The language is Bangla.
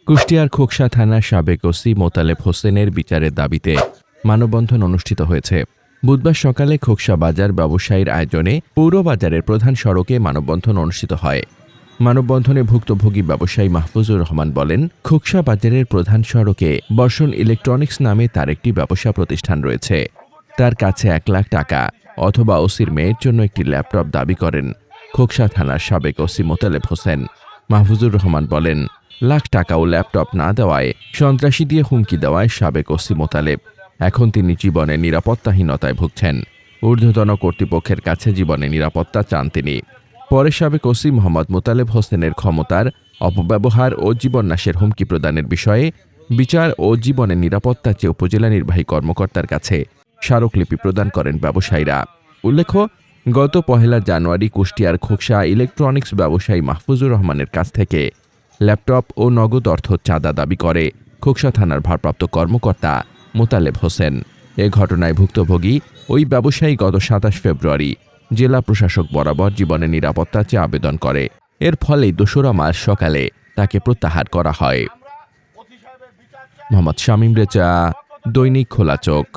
কুষ্টিয়ার খোকসা থানার সাবেক ওসি মোতালেব হোসেনের বিচারের দাবিতে মানববন্ধন অনুষ্ঠিত হয়েছে। বুধবার সকালে খোকসা বাজার ব্যবসায়ীর আয়োজনে পৌরবাজারের প্রধান সড়কে মানববন্ধন অনুষ্ঠিত হয়। মানববন্ধনে ভুক্তভোগী ব্যবসায়ী মাহফুজুর রহমান বলেন, খোকসা বাজারের প্রধান সড়কে বর্ষণ ইলেকট্রনিক্স নামে তার একটি ব্যবসা প্রতিষ্ঠান রয়েছে। তার কাছে 1 লাখ টাকা অথবা ওসির মেয়ের জন্য একটি ল্যাপটপ দাবি করেন খোকসা থানার সাবেক ওসি মোতালেব হোসেন। মাহফুজুর রহমান বলেন, লাখ টাকা ও ল্যাপটপ না দেওয়ায় সন্ত্রাসী দিয়ে হুমকি দেওয়ায় সাবেক ওসি মোতালেব এখন তিনি জীবনের নিরাপত্তাহীনতায় ভুগছেন। ঊর্ধ্বতন কর্তৃপক্ষের কাছে জীবনের নিরাপত্তা চান তিনি। পরে সাবেক ওসি মোহাম্মদ মোতালেব হোসেনের ক্ষমতার অপব্যবহার ও জীবননাশের হুমকি প্রদানের বিষয়ে বিচার ও জীবনের নিরাপত্তা চেয়ে উপজেলা নির্বাহী কর্মকর্তার কাছে স্মারকলিপি প্রদান করেন ব্যবসায়ীরা। উল্লেখ্য, গত 1 জানুয়ারি কুষ্টিয়ার খোকসা ইলেকট্রনিক্স ব্যবসায়ী মাহফুজুর রহমানের কাছ থেকে ল্যাপটপ ও নগদ অর্থ চাঁদা দাবি করে খোকসা থানার ভারপ্রাপ্ত কর্মকর্তা মোতালেব হোসেন। এ ঘটনায় ভুক্তভোগী ওই ব্যবসায়ী গত 27 ফেব্রুয়ারি জেলা প্রশাসক বরাবর জীবনের নিরাপত্তা চেয়ে আবেদন করে। এর ফলে 2রা মার্চ সকালে তাকে প্রত্যাহার করা হয়। মোহাম্মদ শামীম রেজা, দৈনিক খোলা চোখ।